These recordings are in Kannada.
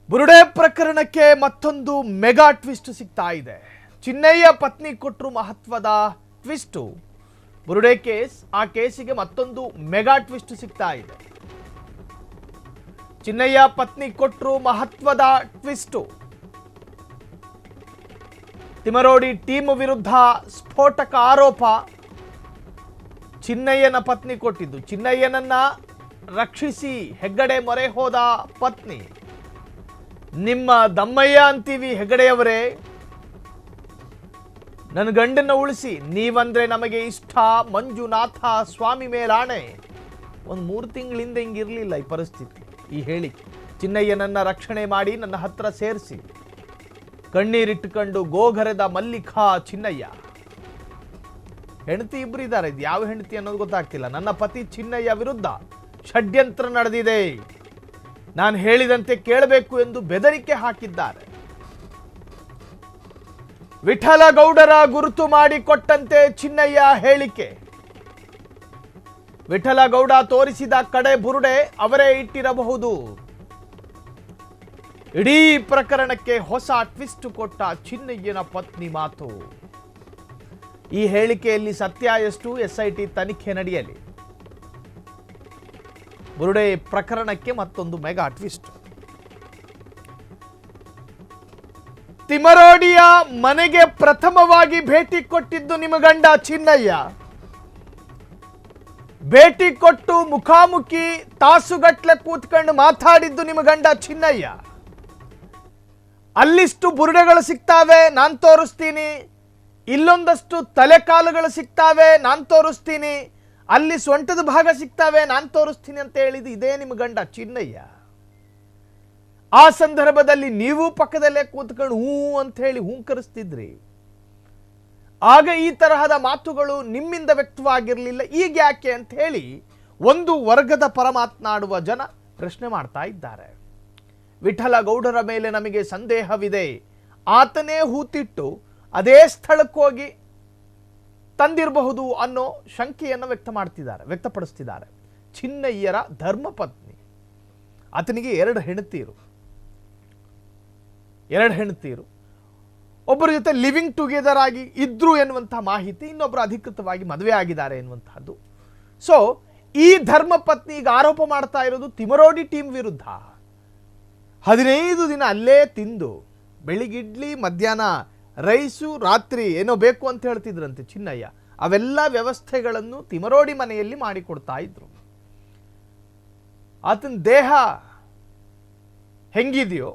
ಬುರುಡೆ ಪ್ರಕರಣಕ್ಕೆ ಮತ್ತೊಂದು ಮೆಗಾ ಟ್ವಿಸ್ಟ್ ಸಿಗ್ತಾ ಇದೆ. ಚಿನ್ನಯ್ಯ ಪತ್ನಿ ಕೊಟ್ಟರು ಮಹತ್ವದ ಟ್ವಿಸ್ಟ್. ಬುರುಡೆ ಕೇಸ್, ಆ ಕೇಸಿಗೆ ಮತ್ತೊಂದು ಮೆಗಾ ಟ್ವಿಸ್ಟ್ ಸಿಗ್ತಾ ಇದೆ. ಚಿನ್ನಯ್ಯ ಪತ್ನಿ ಕೊಟ್ಟರು ಮಹತ್ವದ ಟ್ವಿಸ್ಟ್. ತಿಮರೋಡಿ ಟೀಮ್ ವಿರುದ್ಧ ಸ್ಫೋಟಕ ಆರೋಪ. ಚಿನ್ನಯ್ಯನ ಪತ್ನಿ ಕೊಟ್ಟಿದ್ದು. ಚಿನ್ನಯ್ಯನನ್ನ ರಕ್ಷಿಸಿ ಹೆಗ್ಗಡೆ ಮೊರೆ ಹೋದ ಪತ್ನಿ. ನಿಮ್ಮ ದಮ್ಮಯ್ಯ ಅಂತೀವಿ ಹೆಗಡೆಯವರೇ, ನನ್ನ ಗಂಡನ್ನ ಉಳಿಸಿ, ನೀವಂದ್ರೆ ನಮಗೆ ಇಷ್ಟ, ಮಂಜುನಾಥ ಸ್ವಾಮಿ ಮೇಲಾಣೆ. ಒಂದು 3 ತಿಂಗಳಿಂದ ಹಿಂಗಿರಲಿಲ್ಲ ಈ ಪರಿಸ್ಥಿತಿ, ಈ ಹೇಳಿಕೆ. ಚಿನ್ನಯ್ಯನನ್ನ ರಕ್ಷಣೆ ಮಾಡಿ ನನ್ನ ಹತ್ರ ಸೇರಿಸಿ, ಕಣ್ಣೀರಿಟ್ಟುಕೊಂಡು ಗೋಗರೆದ ಮಲ್ಲಿಕಾ ಚಿನ್ನಯ್ಯ. ಹೆಂಡತಿ ಇಬ್ಬರು ಇದ್ದಾರೆ, ಇದು ಯಾವ ಹೆಂಡತಿ ಅನ್ನೋದು ಗೊತ್ತಾಗ್ತಿಲ್ಲ. ನನ್ನ ಪತಿ ಚಿನ್ನಯ್ಯ ವಿರುದ್ಧ ಷಡ್ಯಂತ್ರ ನಡೆದಿದೆ, ನಾನು ಹೇಳಿದಂತೆ ಕೇಳಬೇಕು ಎಂದು ಬೆದರಿಕೆ ಹಾಕಿದ್ದಾರೆ. ವಿಠಲಗೌಡರ ಗುರುತು ಮಾಡಿ ಕೊಟ್ಟಂತೆ ಚಿನ್ನಯ್ಯ ಹೇಳಿಕೆ. ವಿಠಲಗೌಡ ತೋರಿಸಿದ ಕಡೆ ಬುರುಡೆ ಅವರೇ ಇಟ್ಟಿರಬಹುದು. ಇಡೀ ಪ್ರಕರಣಕ್ಕೆ ಹೊಸ ಟ್ವಿಸ್ಟ್ ಕೊಟ್ಟ ಚಿನ್ನಯ್ಯನ ಪತ್ನಿ ಮಾತು. ಈ ಹೇಳಿಕೆಯಲ್ಲಿ ಸತ್ಯ ಎಷ್ಟು? SIT ತನಿಖೆ ನಡೆಯಲಿ. ಬುರುಡೆ ಪ್ರಕರಣಕ್ಕೆ ಮತ್ತೊಂದು ಮೆಗಾ ಟ್ವಿಸ್ಟ್. ತಿಮರೋಡಿಯ ಮನೆಗೆ ಪ್ರಥಮವಾಗಿ ಭೇಟಿ ಕೊಟ್ಟಿದ್ದು ನಿಮ್ಮ ಗಂಡ ಚಿನ್ನಯ್ಯ. ಭೇಟಿ ಕೊಟ್ಟು ಮುಖಾಮುಖಿ ತಾಸುಗಟ್ಲೆ ಕೂತ್ಕೊಂಡು ಮಾತಾಡಿದ್ದು ನಿಮ್ಮ ಗಂಡ ಚಿನ್ನಯ್ಯ. ಅಲ್ಲಿಷ್ಟು ಬುರುಡೆಗಳು ಸಿಗ್ತಾವೆ, ನಾನು ತೋರಿಸ್ತೀನಿ. ಇಲ್ಲೊಂದಷ್ಟು ತಲೆಕಾಲುಗಳು ಸಿಗ್ತಾವೆ, ನಾನು ತೋರಿಸ್ತೀನಿ. ಅಲ್ಲಿ ಸೊಂಟದ ಭಾಗ ಸಿಗ್ತಾವೆ, ನಾನು ತೋರಿಸ್ತೀನಿ ಅಂತ ಹೇಳಿದ್ದು ಇದೇ ನಿಮ್ಮ ಗಂಡ ಚಿನ್ನಯ್ಯ. ಆ ಸಂದರ್ಭದಲ್ಲಿ ನೀವು ಪಕ್ಕದಲ್ಲೇ ಕೂತ್ಕೊಂಡು ಹೂ ಅಂತ ಹೇಳಿ ಹೂಂಕರಿಸ್ತಿದ್ರಿ. ಆಗ ಈ ತರಹದ ಮಾತುಗಳು ನಿಮ್ಮಿಂದ ವ್ಯಕ್ತವಾಗಿರಲಿಲ್ಲ. ಈಗ ಯಾಕೆ ಅಂತ ಹೇಳಿ ಒಂದು ವರ್ಗದ ಪರ ಮಾತನಾಡುವ ಜನ ಪ್ರಶ್ನೆ ಮಾಡ್ತಾ ಇದ್ದಾರೆ. ವಿಠಲಗೌಡರ ಮೇಲೆ ನಮಗೆ ಸಂದೇಹವಿದೆ, ಆತನೇ ಹೂತಿಟ್ಟು ಅದೇ ಸ್ಥಳಕ್ಕೆ ಹೋಗಿ ತಂದಿರಬಹುದು ಅನ್ನೋ ಶಂಕೆಯನ್ನು ವ್ಯಕ್ತಪಡಿಸ್ತಿದ್ದಾರೆ. ಚಿನ್ನಯ್ಯರ ಧರ್ಮಪತ್ನಿ, ಆತನಿಗೆ 2 ಹೆಂಡತಿಯರು, ಒಬ್ಬರ ಜೊತೆ ಲಿವಿಂಗ್ ಟುಗೆದರ್ ಆಗಿ ಇದ್ರು ಎನ್ನುವಂತಹ ಮಾಹಿತಿ, ಇನ್ನೊಬ್ಬರು ಅಧಿಕೃತವಾಗಿ ಮದುವೆ ಆಗಿದ್ದಾರೆ ಎನ್ನುವಂತಹದ್ದು. ಸೊ ಈ ಧರ್ಮಪತ್ನಿ ಈಗ ಆರೋಪ ಮಾಡ್ತಾ ಇರೋದು ತಿಮರೋಡಿ ಟೀಮ್ ವಿರುದ್ಧ. 15 ದಿನ ಅಲ್ಲೇ ತಿಂದು, ಬೆಳಿಗ್ಗಿಡ್ಲಿ, ಮಧ್ಯಾಹ್ನ ರೈಸು, ರಾತ್ರಿ ಏನೋ ಬೇಕು ಅಂತ ಹೇಳ್ತಿದ್ರಂತೆ ಚಿನ್ನಯ್ಯ. ಅವೆಲ್ಲ ವ್ಯವಸ್ಥೆಗಳನ್ನು ತಿಮರೋಡಿ ಮನೆಯಲ್ಲಿ ಮಾಡಿಕೊಡ್ತಾ ಇದ್ರು. ಆತನ ದೇಹ ಹೆಂಗಿದೆಯೋ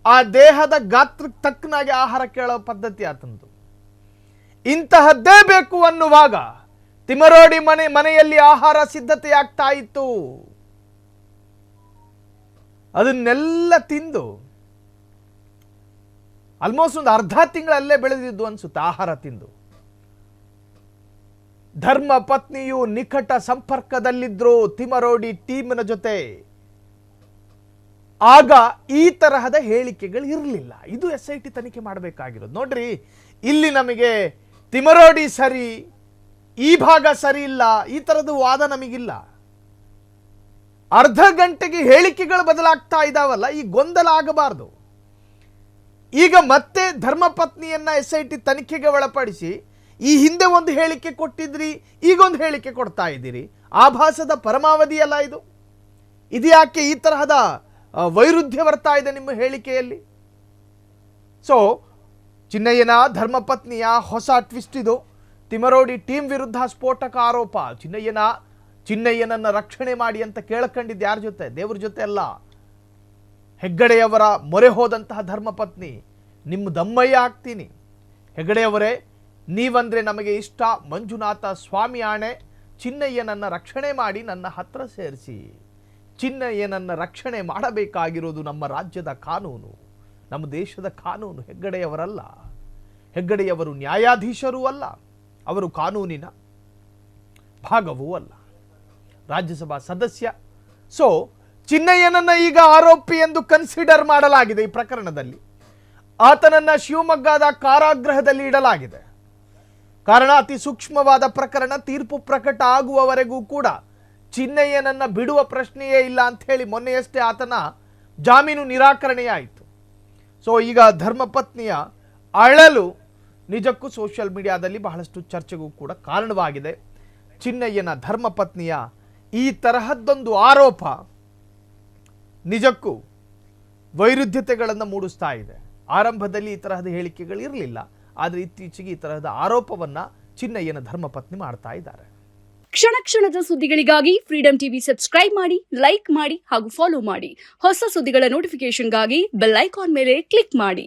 ಆ ದೇಹದ ಗಾತ್ರಕ್ಕೆ ತಕ್ಕನಾಗಿ ಆಹಾರ ಕೇಳೋ ಪದ್ಧತಿ ಆತನದು. ಇಂತಹದ್ದೇ ಬೇಕು ಅನ್ನುವಾಗ ತಿಮರೋಡಿ ಮನೆಯಲ್ಲಿ ಆಹಾರ ಸಿದ್ಧತೆ ಆಗ್ತಾ ಇತ್ತು. ಅದನ್ನೆಲ್ಲ ತಿಂದು ಆಲ್ಮೋಸ್ಟ್ ಒಂದು ಅರ್ಧ ತಿಂಗಳಲ್ಲೇ ಬೆಳೆದಿದ್ದು ಅನ್ಸುತ್ತೆ ಆಹಾರ ತಿಂದು. ಧರ್ಮ ಪತ್ನಿಯು ನಿಕಟ ಸಂಪರ್ಕದಲ್ಲಿದ್ರು ತಿಮರೋಡಿ ಟೀಮಿನ ಜೊತೆ. ಆಗ ಈ ತರಹದ ಹೇಳಿಕೆಗಳು ಇರಲಿಲ್ಲ. ಇದು SIT ತನಿಖೆ ಮಾಡಬೇಕಾಗಿರೋದು. ನೋಡ್ರಿ, ಇಲ್ಲಿ ನಮಗೆ ತಿಮರೋಡಿ ಸರಿ, ಈ ಭಾಗ ಸರಿ ಇಲ್ಲ, ಈ ತರದ ವಾದ ನಮಗಿಲ್ಲ. ಅರ್ಧ ಗಂಟೆಗೆ ಹೇಳಿಕೆಗಳು ಬದಲಾಗ್ತಾ ಇದಾವಲ್ಲ, ಈ ಗೊಂದಲ ಆಗಬಾರದು. ಈಗ ಮತ್ತೆ ಧರ್ಮಪತ್ನಿಯನ್ನ SIT ತನಿಖೆಗೆ ಒಳಪಡಿಸಿ ಈ ಹಿಂದೆ ಒಂದು ಹೇಳಿಕೆ ಕೊಟ್ಟಿದ್ರಿ, ಈಗೊಂದು ಹೇಳಿಕೆ ಕೊಡ್ತಾ ಇದ್ದೀರಿ. ಆಭಾಸದ ಪರಮಾವಧಿ ಅಲ್ಲ ಇದು. ಯಾಕೆ ಈ ತರಹದ ವೈರುಧ್ಯ ಬರ್ತಾ ಇದೆ ನಿಮ್ಮ ಹೇಳಿಕೆಯಲ್ಲಿ? ಸೊ ಚಿನ್ನಯ್ಯನ ಧರ್ಮಪತ್ನಿಯ ಹೊಸ ಟ್ವಿಸ್ಟ್ ಇದು. ತಿಮರೋಡಿ ಟೀಮ್ ವಿರುದ್ಧ ಸ್ಫೋಟಕ ಆರೋಪ. ಚಿನ್ನಯ್ಯನನ್ನ ರಕ್ಷಣೆ ಮಾಡಿ ಅಂತ ಕೇಳ್ಕೊಂಡಿದ್ದು ಯಾರ ಜೊತೆ? ದೇವ್ರ ಜೊತೆ ಅಲ್ಲ, ಹೆಗ್ಗಡೆಯವರ ಮೊರೆ ಹೋದಂತಹ ಧರ್ಮಪತ್ನಿ. ನಿಮ್ಮ ದಮ್ಮಯ್ಯ ಆಗ್ತೀನಿ, ಹೆಗ್ಗಡೆಯವರೇ, ನೀವಂದ್ರೆ ನಮಗೆ ಇಷ್ಟ, ಮಂಜುನಾಥ ಸ್ವಾಮಿ ಆಣೆ. ಚಿನ್ನಯ್ಯನನ್ನ ರಕ್ಷಣೆ ಮಾಡಿ ನನ್ನ ಹತ್ರ ಸೇರಿಸಿ. ಚಿನ್ನಯ್ಯನನ್ನ ರಕ್ಷಣೆ ಮಾಡಬೇಕಾಗಿರೋದು ನಮ್ಮ ರಾಜ್ಯದ ಕಾನೂನು, ನಮ್ಮ ದೇಶದ ಕಾನೂನು. ಹೆಗ್ಗಡೆಯವರಲ್ಲ, ಹೆಗ್ಗಡೆಯವರು ನ್ಯಾಯಾಧೀಶರೂ ಅಲ್ಲ, ಅವರು ಕಾನೂನಿನ ಭಾಗವೂ ಅಲ್ಲ, ರಾಜ್ಯಸಭಾ ಸದಸ್ಯ. ಸೊ ಚಿನ್ನಯ್ಯನನ್ನ ಈಗ ಆರೋಪಿ ಎಂದು ಕನ್ಸಿಡರ್ ಮಾಡಲಾಗಿದೆ. ಈ ಪ್ರಕರಣದಲ್ಲಿ ಆತನನ್ನ ಶಿವಮೊಗ್ಗದ ಕಾರಾಗೃಹದಲ್ಲಿ ಇಡಲಾಗಿದೆ. ಕಾರಣ, ಅತಿ ಸೂಕ್ಷ್ಮವಾದ ಪ್ರಕರಣ. ತೀರ್ಪು ಪ್ರಕಟ ಆಗುವವರೆಗೂ ಕೂಡ ಚಿನ್ನಯ್ಯನನ್ನ ಬಿಡುವ ಪ್ರಶ್ನೆಯೇ ಇಲ್ಲ ಅಂತ ಹೇಳಿ ಮೊನ್ನೆಯಷ್ಟೇ ಆತನ ಜಾಮೀನು ನಿರಾಕರಣೆಯಾಯಿತು. ಸೊ ಈಗ ಧರ್ಮಪತ್ನಿಯ ಅಳಲು ನಿಜಕ್ಕೂ ಸೋಷಿಯಲ್ ಮೀಡಿಯಾದಲ್ಲಿ ಬಹಳಷ್ಟು ಚರ್ಚೆಗೂ ಕೂಡ ಕಾರಣವಾಗಿದೆ. ಚಿನ್ನಯ್ಯನ ಧರ್ಮಪತ್ನಿಯ ಈ ತರಹದ್ದೊಂದು ಆರೋಪ ನಿಜಕ್ಕೂ ವೈರುಧ್ಯತೆಗಳನ್ನು ಮೂಡಿಸ್ತಾ ಇದೆ. ಆರಂಭದಲ್ಲಿ ಈ ತರಹದ ಹೇಳಿಕೆಗಳು ಇರಲಿಲ್ಲ, ಆದರೆ ಇತ್ತೀಚೆಗೆ ಈ ತರಹದ ಆರೋಪವನ್ನ ಚಿನ್ನಯ್ಯನ ಧರ್ಮಪತ್ನಿ ಮಾಡ್ತಾ ಇದ್ದಾರೆ. ಕ್ಷಣ ಕ್ಷಣದ ಸುದ್ದಿಗಳಿಗಾಗಿ ಫ್ರೀಡಂ ಟಿವಿ ಸಬ್ಸ್ಕ್ರೈಬ್ ಮಾಡಿ, ಲೈಕ್ ಮಾಡಿ ಹಾಗೂ ಫಾಲೋ ಮಾಡಿ. ಹೊಸ ಸುದ್ದಿಗಳ ನೋಟಿಫಿಕೇಶನ್ಗಾಗಿ ಬೆಲ್ ಐಕಾನ್ ಮೇಲೆ ಕ್ಲಿಕ್ ಮಾಡಿ.